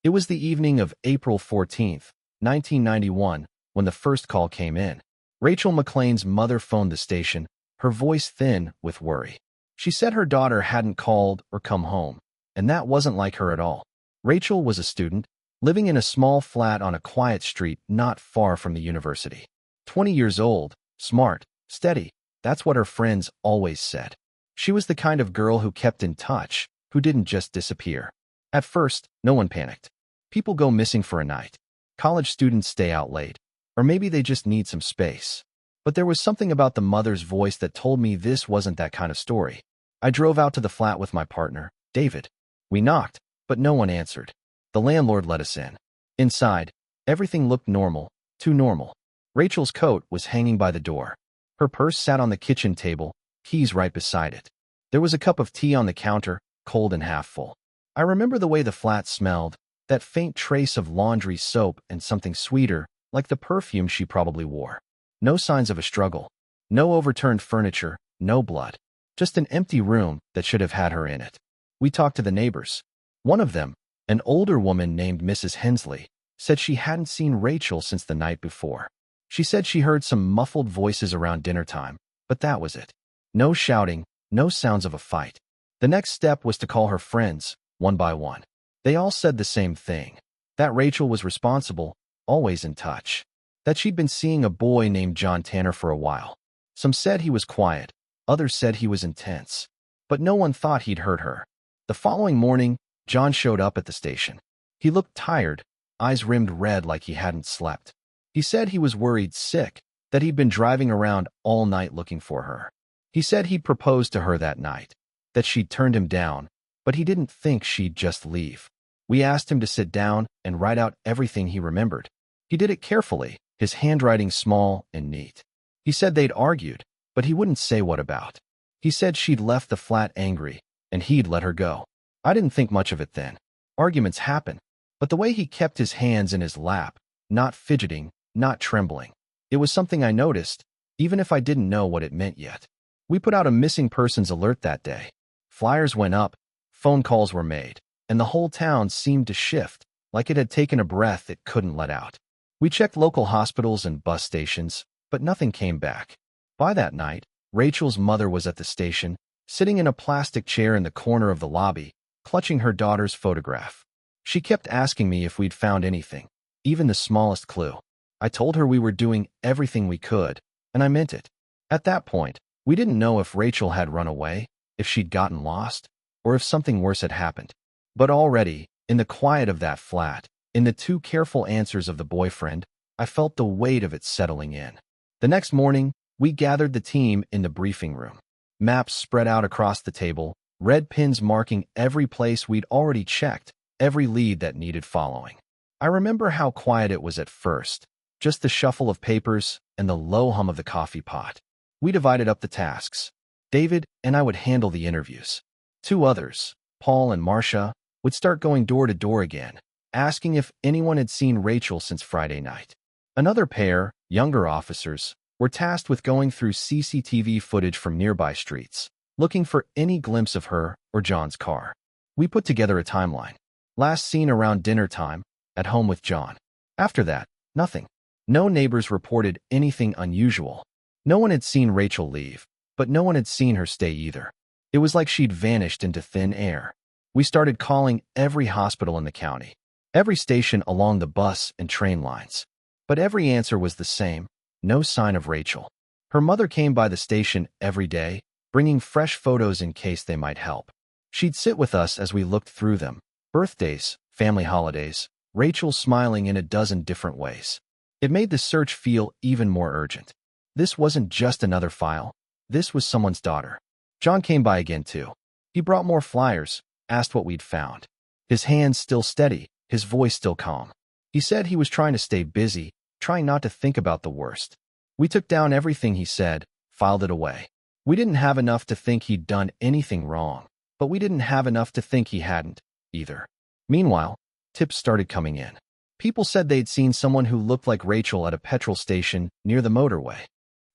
It was the evening of April 14th, 1991, when the first call came in. Rachel McLean's mother phoned the station, her voice thin with worry. She said her daughter hadn't called or come home, and that wasn't like her at all. Rachel was a student, living in a small flat on a quiet street not far from the university. 20 years old, smart, steady, that's what her friends always said. She was the kind of girl who kept in touch, who didn't just disappear. At first, no one panicked. People go missing for a night. College students stay out late. Or maybe they just need some space. But there was something about the mother's voice that told me this wasn't that kind of story. I drove out to the flat with my partner, David. We knocked, but no one answered. The landlord let us in. Inside, everything looked normal, too normal. Rachel's coat was hanging by the door. Her purse sat on the kitchen table, keys right beside it. There was a cup of tea on the counter, cold and half full. I remember the way the flat smelled, that faint trace of laundry soap and something sweeter, like the perfume she probably wore. No signs of a struggle. No overturned furniture, no blood. Just an empty room that should have had her in it. We talked to the neighbors. One of them, an older woman named Mrs. Hensley, said she hadn't seen Rachel since the night before. She said she heard some muffled voices around dinner time, but that was it. No shouting, no sounds of a fight. The next step was to call her friends, one by one. They all said the same thing. That Rachel was responsible, always in touch. That she'd been seeing a boy named John Tanner for a while. Some said he was quiet, others said he was intense. But no one thought he'd hurt her. The following morning, John showed up at the station. He looked tired, eyes rimmed red like he hadn't slept. He said he was worried sick, that he'd been driving around all night looking for her. He said he'd proposed to her that night, that she'd turned him down, but he didn't think she'd just leave. We asked him to sit down and write out everything he remembered. He did it carefully, his handwriting small and neat. He said they'd argued, but he wouldn't say what about. He said she'd left the flat angry, and he'd let her go. I didn't think much of it then. Arguments happen. But the way he kept his hands in his lap, not fidgeting, not trembling, it was something I noticed, even if I didn't know what it meant yet. We put out a missing persons alert that day. Flyers went up, phone calls were made, and the whole town seemed to shift, like it had taken a breath it couldn't let out. We checked local hospitals and bus stations, but nothing came back. By that night, Rachel's mother was at the station, sitting in a plastic chair in the corner of the lobby, clutching her daughter's photograph. She kept asking me if we'd found anything, even the smallest clue. I told her we were doing everything we could, and I meant it. At that point, we didn't know if Rachel had run away, if she'd gotten lost, or if something worse had happened. But already, in the quiet of that flat, in the too careful answers of the boyfriend, I felt the weight of it settling in. The next morning, we gathered the team in the briefing room. Maps spread out across the table, red pins marking every place we'd already checked, every lead that needed following. I remember how quiet it was at first, just the shuffle of papers and the low hum of the coffee pot. We divided up the tasks. David and I would handle the interviews. Two others, Paul and Marcia, would start going door to door again, asking if anyone had seen Rachel since Friday night. Another pair, younger officers, were tasked with going through CCTV footage from nearby streets, looking for any glimpse of her or John's car. We put together a timeline. Last seen around dinner time, at home with John. After that, nothing. No neighbors reported anything unusual. No one had seen Rachel leave, but no one had seen her stay either. It was like she'd vanished into thin air. We started calling every hospital in the county, every station along the bus and train lines. But every answer was the same, no sign of Rachel. Her mother came by the station every day, bringing fresh photos in case they might help. She'd sit with us as we looked through them. Birthdays, family holidays, Rachel smiling in a dozen different ways. It made the search feel even more urgent. This wasn't just another file. This was someone's daughter. John came by again too. He brought more flyers, asked what we'd found. His hands still steady, his voice still calm. He said he was trying to stay busy, trying not to think about the worst. We took down everything he said, filed it away. We didn't have enough to think he'd done anything wrong, but we didn't have enough to think he hadn't, either. Meanwhile, tips started coming in. People said they'd seen someone who looked like Rachel at a petrol station near the motorway.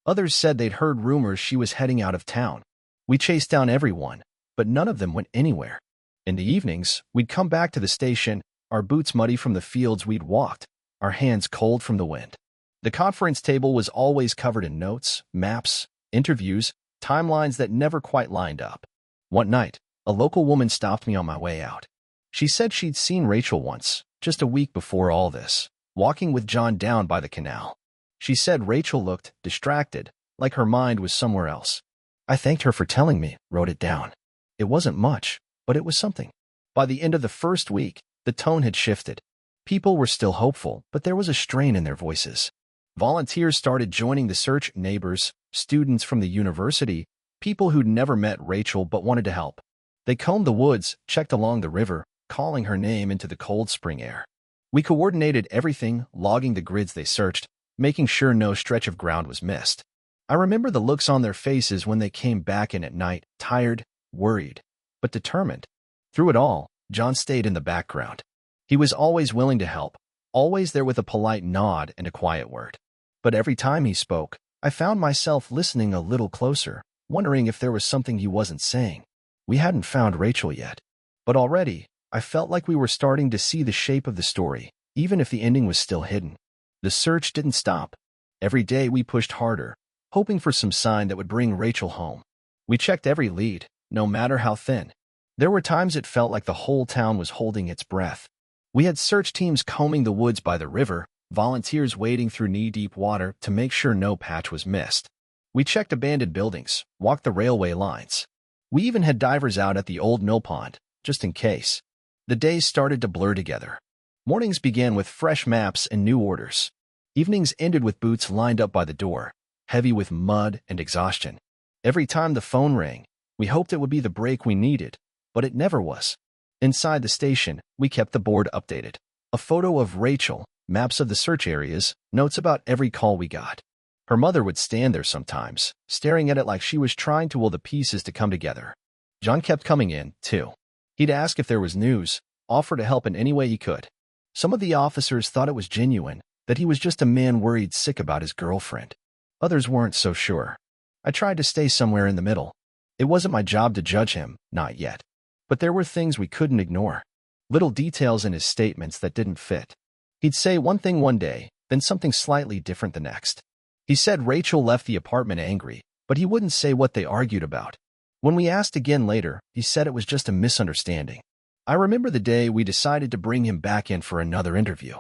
Others said they'd heard rumors she was heading out of town. We chased down everyone, but none of them went anywhere. In the evenings, we'd come back to the station, our boots muddy from the fields we'd walked, our hands cold from the wind. The conference table was always covered in notes, maps, interviews, timelines that never quite lined up. One night, a local woman stopped me on my way out. She said she'd seen Rachel once, just a week before all this, walking with John down by the canal. She said Rachel looked distracted, like her mind was somewhere else. I thanked her for telling me, wrote it down. It wasn't much, but it was something. By the end of the first week, the tone had shifted. People were still hopeful, but there was a strain in their voices. Volunteers started joining the search, neighbors, students from the university, people who'd never met Rachel but wanted to help. They combed the woods, checked along the river, calling her name into the cold spring air. We coordinated everything, logging the grids they searched, making sure no stretch of ground was missed. I remember the looks on their faces when they came back in at night, tired, worried, but determined. Through it all, John stayed in the background. He was always willing to help, always there with a polite nod and a quiet word. But every time he spoke, I found myself listening a little closer, wondering if there was something he wasn't saying. We hadn't found Rachel yet, but already, I felt like we were starting to see the shape of the story, even if the ending was still hidden. The search didn't stop. Every day we pushed harder, hoping for some sign that would bring Rachel home. We checked every lead, no matter how thin. There were times it felt like the whole town was holding its breath. We had search teams combing the woods by the river, volunteers wading through knee-deep water to make sure no patch was missed. We checked abandoned buildings, walked the railway lines. We even had divers out at the old mill pond, just in case. The days started to blur together. Mornings began with fresh maps and new orders. Evenings ended with boots lined up by the door, heavy with mud and exhaustion. Every time the phone rang, we hoped it would be the break we needed, but it never was. Inside the station, we kept the board updated. A photo of Rachel, maps of the search areas, notes about every call we got. Her mother would stand there sometimes, staring at it like she was trying to will the pieces to come together. John kept coming in, too. He'd ask if there was news, offer to help in any way he could. Some of the officers thought it was genuine, that he was just a man worried sick about his girlfriend. Others weren't so sure. I tried to stay somewhere in the middle. It wasn't my job to judge him, not yet. But there were things we couldn't ignore. Little details in his statements that didn't fit. He'd say one thing one day, then something slightly different the next. He said Rachel left the apartment angry, but he wouldn't say what they argued about. When we asked again later, he said it was just a misunderstanding. I remember the day we decided to bring him back in for another interview.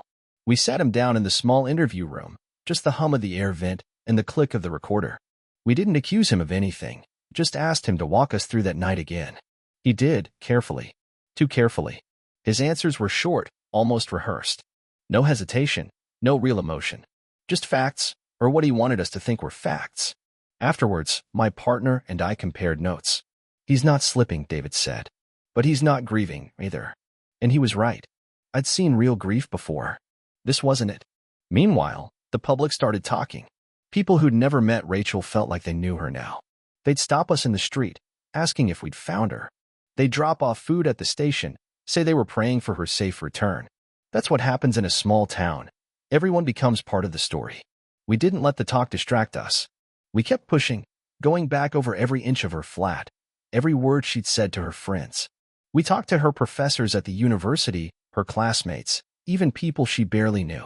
We sat him down in the small interview room, just the hum of the air vent and the click of the recorder. We didn't accuse him of anything, just asked him to walk us through that night again. He did, carefully. Too carefully. His answers were short, almost rehearsed. No hesitation, no real emotion. Just facts, or what he wanted us to think were facts. Afterwards, my partner and I compared notes. He's not slipping, David said. But he's not grieving, either. And he was right. I'd seen real grief before. This wasn't it. Meanwhile, the public started talking. People who'd never met Rachel felt like they knew her now. They'd stop us in the street, asking if we'd found her. They'd drop off food at the station, say they were praying for her safe return. That's what happens in a small town. Everyone becomes part of the story. We didn't let the talk distract us. We kept pushing, going back over every inch of her flat, every word she'd said to her friends. We talked to her professors at the university, her classmates, even people she barely knew.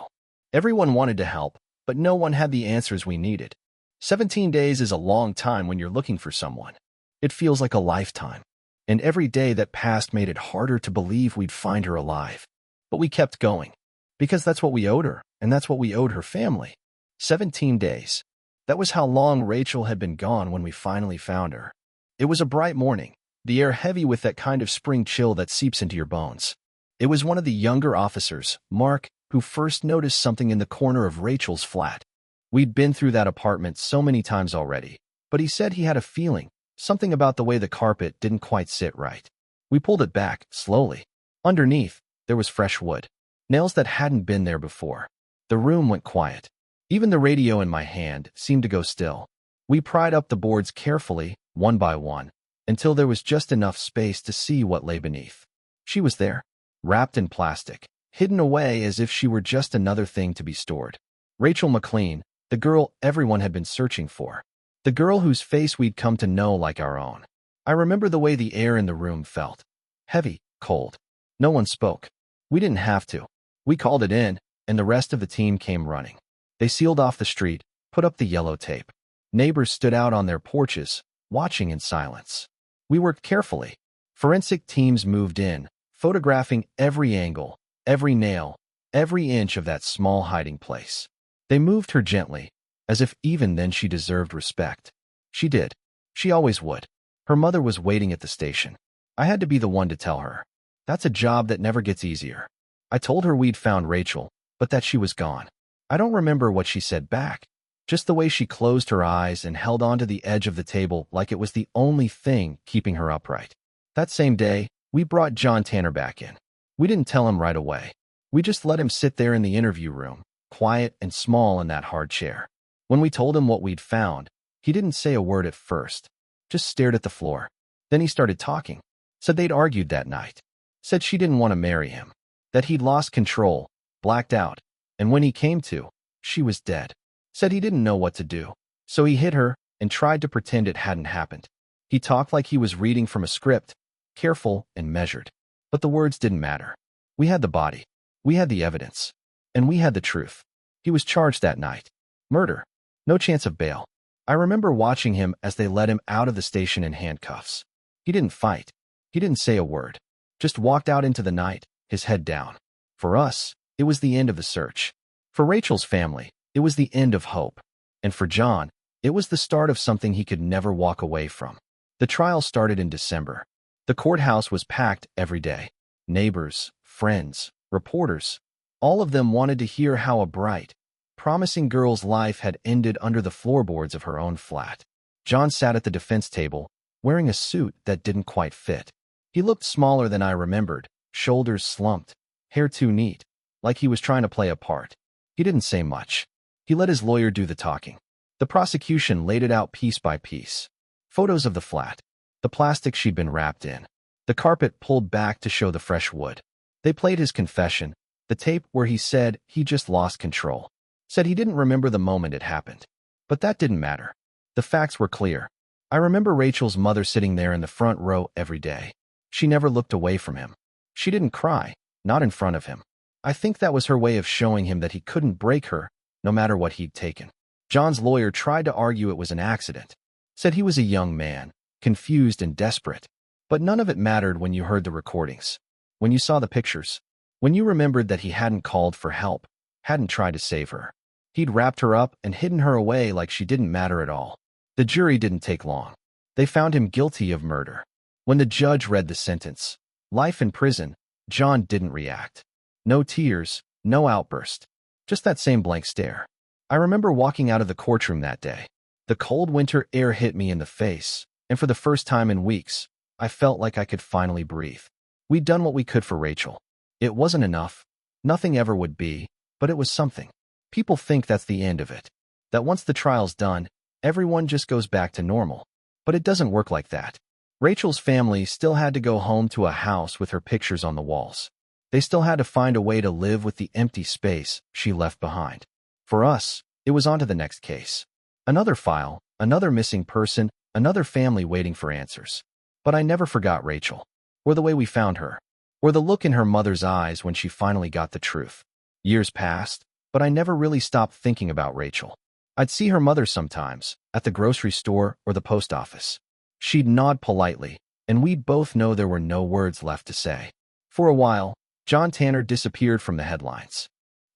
Everyone wanted to help, but no one had the answers we needed. 17 days is a long time when you're looking for someone. It feels like a lifetime. And every day that passed made it harder to believe we'd find her alive. But we kept going. Because that's what we owed her, and that's what we owed her family. 17 days. That was how long Rachel had been gone when we finally found her. It was a bright morning, the air heavy with that kind of spring chill that seeps into your bones. It was one of the younger officers, Mark, who first noticed something in the corner of Rachel's flat. We'd been through that apartment so many times already, but he said he had a feeling, something about the way the carpet didn't quite sit right. We pulled it back, slowly. Underneath, there was fresh wood. Nails that hadn't been there before. The room went quiet. Even the radio in my hand seemed to go still. We pried up the boards carefully, one by one, until there was just enough space to see what lay beneath. She was there, wrapped in plastic, hidden away as if she were just another thing to be stored. Rachel McLean, the girl everyone had been searching for. The girl whose face we'd come to know like our own. I remember the way the air in the room felt. Heavy, cold. No one spoke. We didn't have to. We called it in, and the rest of the team came running. They sealed off the street, put up the yellow tape. Neighbors stood out on their porches, watching in silence. We worked carefully. Forensic teams moved in, photographing every angle, every nail, every inch of that small hiding place. They moved her gently, as if even then she deserved respect. She did. She always would. Her mother was waiting at the station. I had to be the one to tell her. That's a job that never gets easier. I told her we'd found Rachel, but that she was gone. I don't remember what she said back, just the way she closed her eyes and held onto the edge of the table like it was the only thing keeping her upright. That same day, we brought John Tanner back in. We didn't tell him right away. We just let him sit there in the interview room, quiet and small in that hard chair. When we told him what we'd found, he didn't say a word at first, just stared at the floor. Then he started talking. Said they'd argued that night. Said she didn't want to marry him. That he'd lost control, blacked out, and when he came to, she was dead. Said he didn't know what to do, so he hit her and tried to pretend it hadn't happened. He talked like he was reading from a script, careful and measured. But the words didn't matter. We had the body. We had the evidence. And we had the truth. He was charged that night. Murder. No chance of bail. I remember watching him as they led him out of the station in handcuffs. He didn't fight. He didn't say a word. Just walked out into the night, his head down. For us, it was the end of the search. For Rachel's family, it was the end of hope. And for John, it was the start of something he could never walk away from. The trial started in December. The courthouse was packed every day. Neighbors, friends, reporters, all of them wanted to hear how a bright, promising girl's life had ended under the floorboards of her own flat. John sat at the defense table, wearing a suit that didn't quite fit. He looked smaller than I remembered, shoulders slumped, hair too neat, like he was trying to play a part. He didn't say much. He let his lawyer do the talking. The prosecution laid it out piece by piece. Photos of the flat, the plastic she'd been wrapped in, the carpet pulled back to show the fresh wood. They played his confession, the tape where he said he just lost control. Said he didn't remember the moment it happened. But that didn't matter. The facts were clear. I remember Rachel's mother sitting there in the front row every day. She never looked away from him. She didn't cry, not in front of him. I think that was her way of showing him that he couldn't break her, no matter what he'd taken. John's lawyer tried to argue it was an accident. Said he was a young man, confused and desperate. But none of it mattered when you heard the recordings. When you saw the pictures. When you remembered that he hadn't called for help, hadn't tried to save her. He'd wrapped her up and hidden her away like she didn't matter at all. The jury didn't take long. They found him guilty of murder. When the judge read the sentence, life in prison, John didn't react. No tears, no outburst. Just that same blank stare. I remember walking out of the courtroom that day. The cold winter air hit me in the face, and for the first time in weeks, I felt like I could finally breathe. We'd done what we could for Rachel. It wasn't enough. Nothing ever would be, but it was something. People think that's the end of it. That once the trial's done, everyone just goes back to normal. But it doesn't work like that. Rachel's family still had to go home to a house with her pictures on the walls. They still had to find a way to live with the empty space she left behind. For us, it was on to the next case. Another file, another missing person, another family waiting for answers. But I never forgot Rachel, or the way we found her, or the look in her mother's eyes when she finally got the truth. Years passed, but I never really stopped thinking about Rachel. I'd see her mother sometimes, at the grocery store or the post office. She'd nod politely, and we'd both know there were no words left to say. For a while, John Tanner disappeared from the headlines.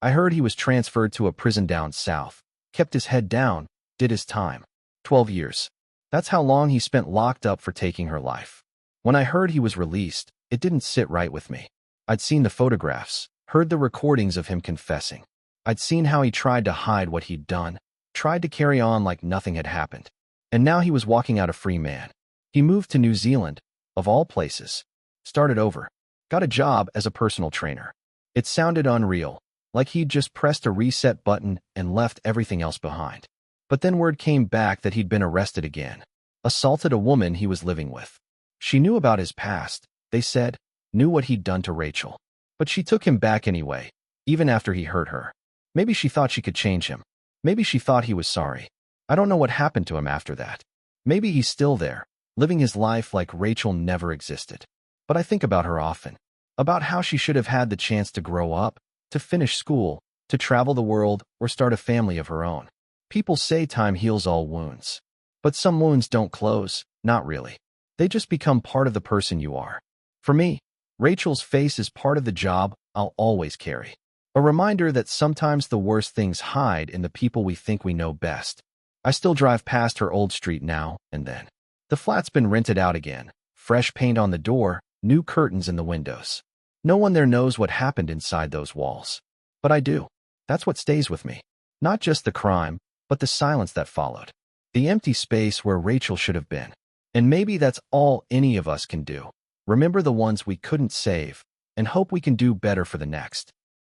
I heard he was transferred to a prison down south, kept his head down, did his time. 12 years. That's how long he spent locked up for taking her life. When I heard he was released, it didn't sit right with me. I'd seen the photographs, heard the recordings of him confessing. I'd seen how he tried to hide what he'd done, tried to carry on like nothing had happened. And now he was walking out a free man. He moved to New Zealand, of all places. Started over. Got a job as a personal trainer. It sounded unreal, like he'd just pressed a reset button and left everything else behind. But then word came back that he'd been arrested again. Assaulted a woman he was living with. She knew about his past, they said, knew what he'd done to Rachel. But she took him back anyway, even after he hurt her. Maybe she thought she could change him. Maybe she thought he was sorry. I don't know what happened to him after that. Maybe he's still there, living his life like Rachel never existed. But I think about her often. about how she should have had the chance to grow up, to finish school, to travel the world, or start a family of her own. People say time heals all wounds. But some wounds don't close, not really. They just become part of the person you are. For me, Rachel's face is part of the job I'll always carry. A reminder that sometimes the worst things hide in the people we think we know best. I still drive past her old street now and then. The flat's been rented out again. Fresh paint on the door, new curtains in the windows. No one there knows what happened inside those walls. But I do. That's what stays with me. Not just the crime, but the silence that followed. The empty space where Rachel should have been. And maybe that's all any of us can do. Remember the ones we couldn't save, and hope we can do better for the next.